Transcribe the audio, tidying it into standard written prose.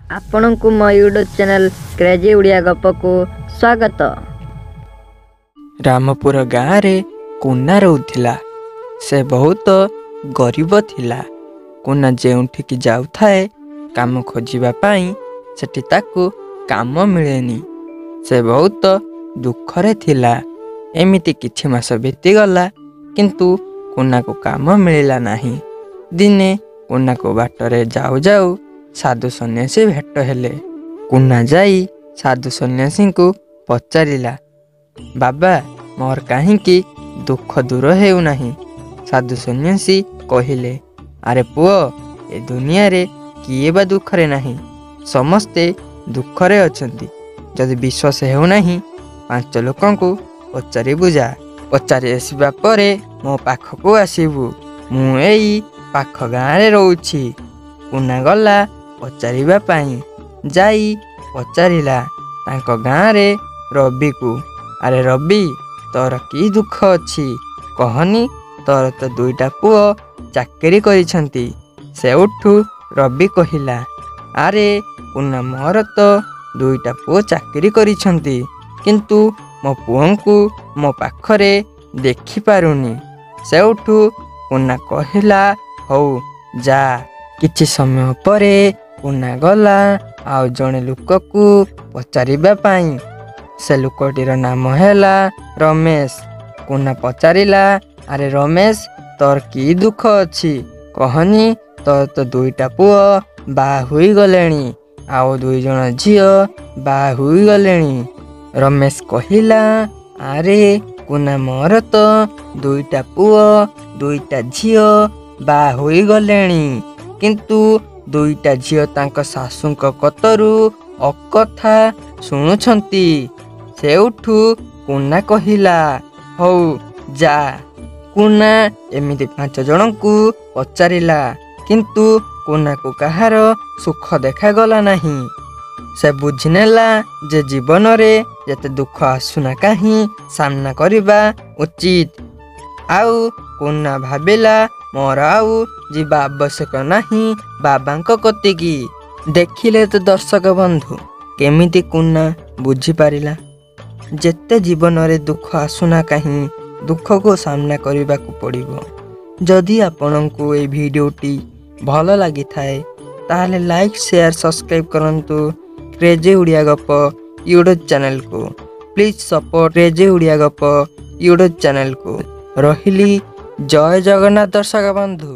आपणଙ୍କୁ मो YouTube channel crazy Odia गप को स्वागत। रामपुर गाँव रे कुना रोथिला। से बहुत गरीब थिला। कुना जेउठिकी जाउथाए काम खोजिबा पाई सेठी ताकू काम मिलेनी। से बहुत दुखरे थिला। एमिति किछि मास बीती गला किंतु कुना को काम मिलिला नाही। दिने कुना को बाटरे जाऊ जाऊ साधु सन्यासी भेट हेले। कुना जाई साधु सन्यासी को पचारिला, बाबा मोर काहींकी दुख दूर हेउ नाही। साधु सन्यासी कहिले, अरे पुओ ए दुनिया रे किए बा दुखरे नाही, समस्ते दुखरे अछंती। जदि विश्वास हेउ नाही 5 लोकंकु पचारि बुझा। पचारि आसिबा परे मो पाखकु आसीबु। मु एई पाख गाँ रे रहउछि। कुना गला पचारिबा पाई। जाई पचारिला तांको गाँ रे रवि को, अरे रवि तोर की दुख अछि कहनी। तोर तो 2टा पुओ चाकरी करिसंती। से उठू रवि कहिला, अरे कुना मोर तो 2टा पुओ चाकरी करिसंती किंतु मो पुओंकु मो पाखरे देखि पारुनी। से उठू कुना कहिला, हौ जा। किछि समय परे कुना गला आउ जणे लोककु पचारिबा पाई। से लोकटीर नाम हैला रमेश। कुना पचारिला, अरे रमेश तोर की दुख अछि कहनी। तोर तो 2टा पुओ बा हुई गलेनी आउ 2 जण झियो बा हुई गलेनी। रमेश कहिला, अरे कुना मोर तो 2टा पुओ 2टा झियो बा हुई गलेनी किंतु 2टा झियो तांक सासूंक कतरू अकथा शुणुछंती। से उठू कुना कहिला, हौ जा। कुना एमिति 5 जनकू पचारिला किंतु कुना को कहार सुख देखा गला नहीं। से बुझिनेला जे जीवन रे जते दुख आसुना कहीं सामना करिबा उचित। आउ कुना भाबिला, मोर आउ जीवा आवश्यक नहीं बाबांको कतिकी। देखिले तो दर्शक बंधु केमिति कुना बुझी पारिला जेते जीवन रे दुख आसुना कहीं दुख को सामना करने को पड़िबो। जदि आपनंकु ए वीडियोटी भल लगी थाए ताहले लाइक शेयर सब्सक्राइब करंतु क्रेजी उड़िया गप यूट्यूब चैनल को। प्लीज सपोर्ट क्रेजी उड़िया गप यूट्यूब चैनल को। रहिली जय जगन्नाथ दर्शक बंधु।